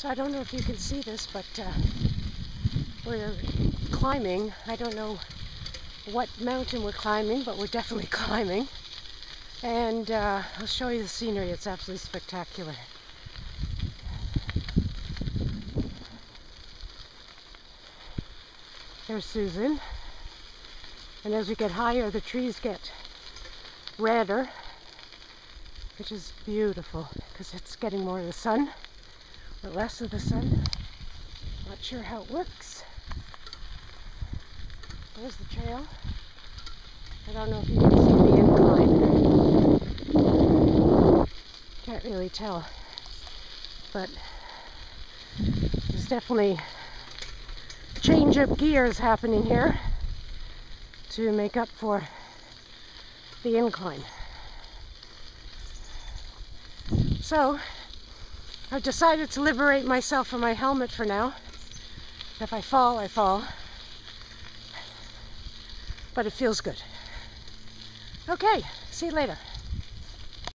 So I don't know if you can see this, but we're climbing. I don't know what mountain we're climbing, but we're definitely climbing. And I'll show you the scenery. It's absolutely spectacular. There's Susan. And as we get higher, the trees get redder, which is beautiful because it's getting more of the sun, or less of the sun. Not sure how it works. There's the trail. I don't know if you can see the incline. Can't really tell, but there's definitely change of gears happening here to make up for the incline. So I've decided to liberate myself from my helmet for now. If I fall, I fall. But it feels good. Okay, see you later.